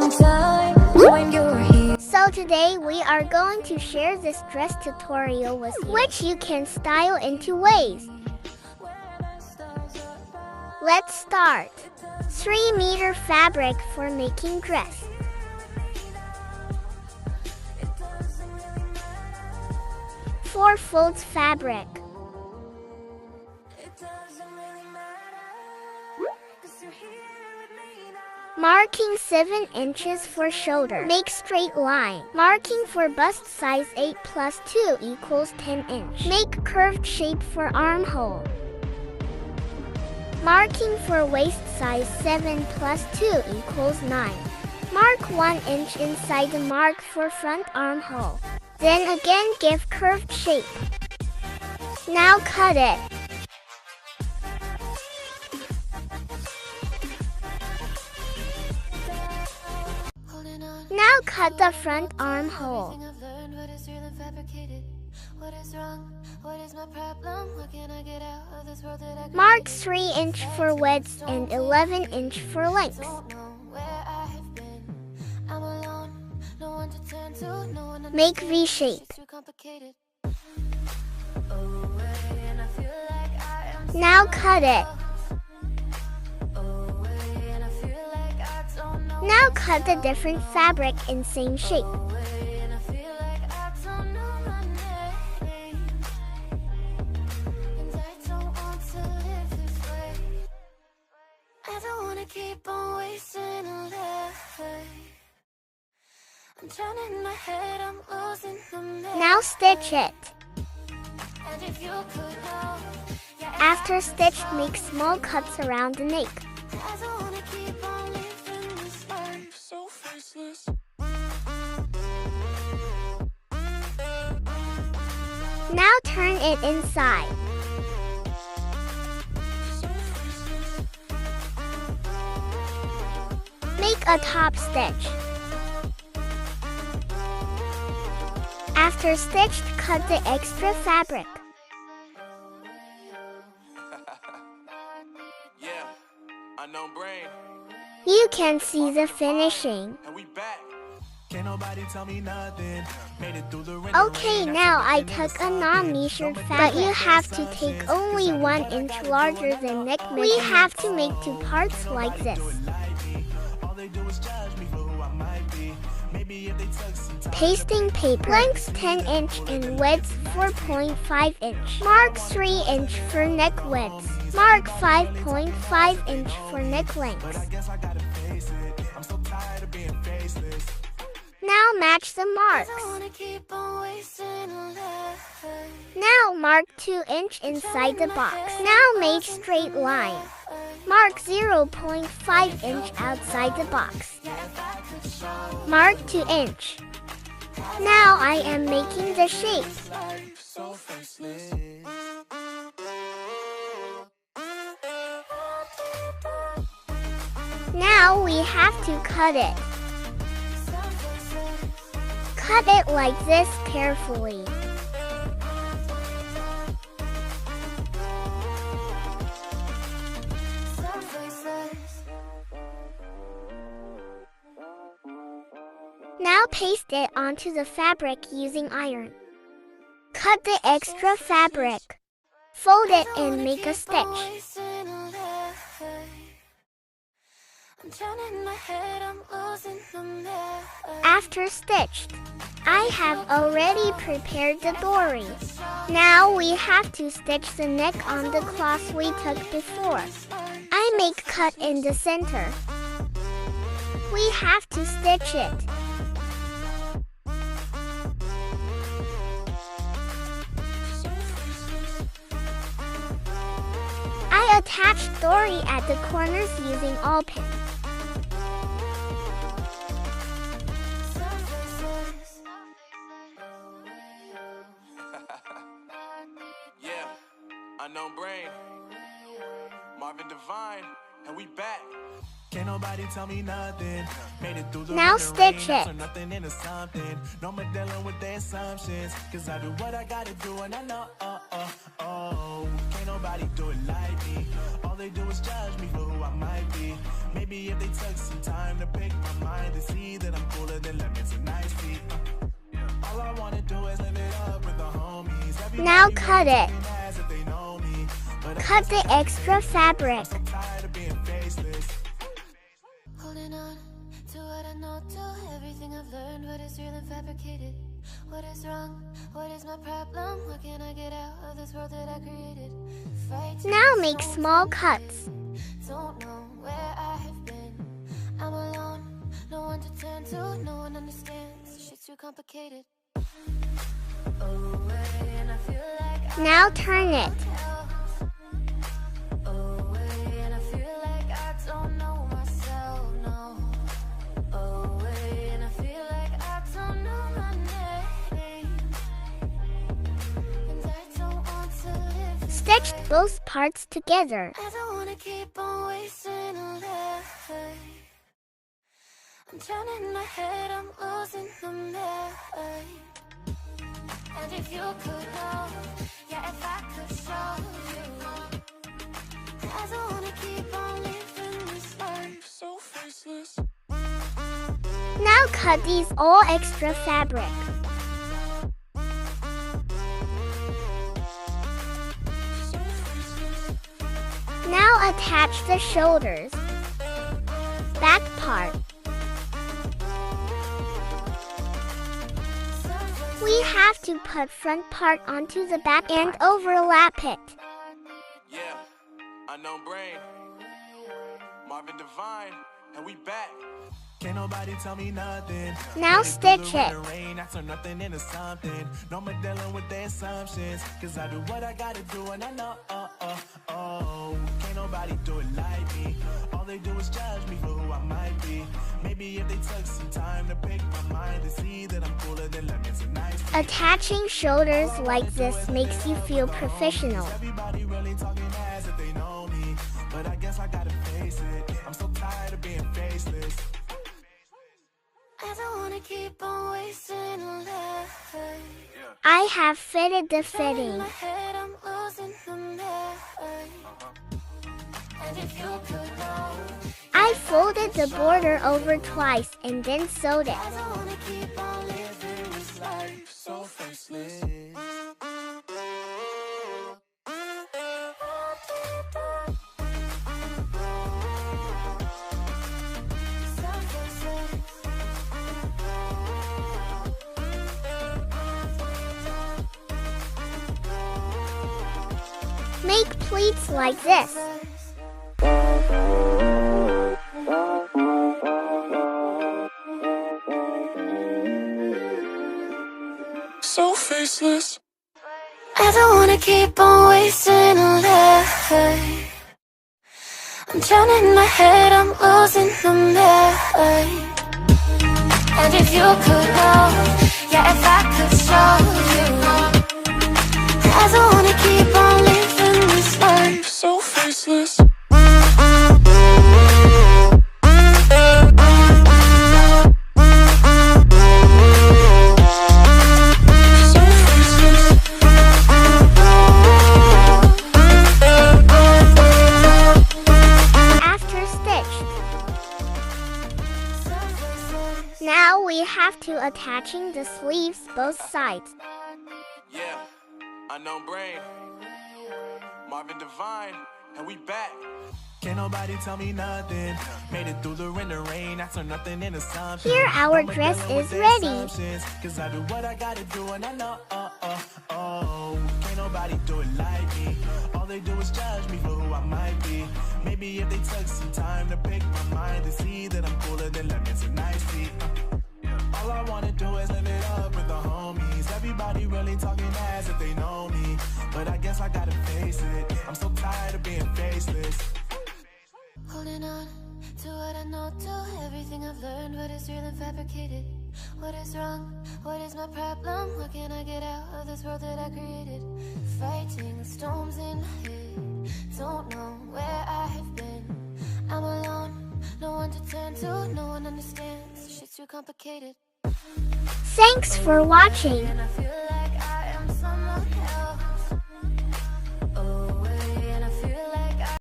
long time when you're here. So today we are going to share this dress tutorial with you, which you can style in 2 ways. Let's start. 3-meter fabric for making dress. Four folds fabric. Marking 7 inches for shoulder. Make straight line. Marking for bust size 8 plus 2 equals 10 inch. Make curved shape for armhole. Marking for waist size 7 plus 2 equals 9. Mark 1 inch inside the mark for front armhole. Then again give curved shape. Now cut it. Now cut the front armhole. Mark 3 inch for width and 11 inch for length. Make V shape. Now cut it. Now cut the different fabric in same shape. Now stitch it. After stitched, make small cuts around the neck. Now turn it inside. Make a top stitch. After stitched, cut the extra fabric. You can see the finishing. Okay, now I took a non-measured fabric, but you have to take only 1 inch larger than neck measurement. We have to make 2 parts like this. Pasting paper. Length 10 inch and width 4.5 inch. Mark 3 inch for neck width. Mark 5.5 inch for neck length. Now match the marks. Now mark 2 inch inside the box. Now make straight line. Mark 0.5 inch outside the box. Mark 2 inch. Now I am making the shape. Now we have to cut it. Cut it like this carefully. Now paste it onto the fabric using iron. Cut the extra fabric. Fold it and make a stitch. After stitched, I have already prepared the dori. Now we have to stitch the neck on the cloth we took before. I make cut in the center. We have to stitch it. I attached dori at the corners using all pin. Unknown brain, Marvin Divine, and we back. Can't nobody tell me nothing. Made it through the now stitch it. Nothing into something. No more dealing with their assumptions. Cause I do what I gotta do and I know. Can't nobody do it like me. All they do is judge me for who I might be. Maybe if they took some time to pick my mind to see that I'm cooler than lemons and iced tea. All I wanna do is live it up with the homies. Now cut it. Cut the extra fabric. Holding on to what I know, to everything I've learned, what is real and fabricated. What is wrong? What is my problem? What can I get out of this world that I created? Now make small cuts. Don't know where I have been. I'm alone, no one to turn to, no one understands. Shit's too complicated. Away, and I feel like Now turn it. Away, and I feel like I don't know myself, no. Away, and I feel like I don't know my name. And I don't want to live. Stitch both parts together. I don't wanna keep on wasting a life. I'm drowning in my head, I'm losing the mind. And if you could know, yeah, if I could show you, I don't wanna keep on living this life so faceless. Now cut these all extra fabric. Now attach the shoulders. Back part. We have to put front part onto the back and overlap it. Yeah, unknown brain, Marvin Divine, and we back. Can't nobody tell me nothing. Now stitch it. Rain, I turn nothing into something. No more dealing with their assumptions. Cause I do what I gotta do and I know, can't nobody do it like me. All they do is judge me for who I might be. Maybe if they took some time to pick my mind to see that I'm cooler than lemons and ice cream. Attaching shoulders like this makes you feel professional. Everybody really talking as if they know me. But I guess I gotta face it. I'm so tired of being faceless. I don't wanna keep on wasting a life. I have fitted the In fitting. my head, I'm losing the mind. And if you could know, I folded the border over twice and then sewed it. I don't wanna keep on living this life So faceless. Make pleats like this. So faceless. I don't wanna keep on wasting a life. I'm drowning in my head, I'm losing the mind. And if you could know, yeah, if I could show you, I don't wanna keep on living this life So faceless. After stitched. Now we have to attaching the sleeves both sides. Yeah, unknown brain, Marvin Divine, and we back. Can't nobody tell me nothing. Made it through the wind and rain. I turn nothing into something. Here our No more dress dealing with is their ready. assumptions. Cause I do what I gotta do and I know, can't nobody do it like me. All they do is judge me for who I might be. Maybe if they took some time to pick my mind to see that I'm cooler than lemons and iced tea. All I wanna do is live it up with the homies. Everybody really talking as if they know me. But I guess I gotta face it. I'm so tired of being faceless. Holding on to what I know, to everything I've learned, what is real and fabricated. What is wrong? What is my problem? What can I get out of this world that I created? Fighting the storms in my head. Don't know where I have been. I'm alone, no one to turn to, no one understands. Shit's too complicated. Thanks for watching. And I feel like I am someone else.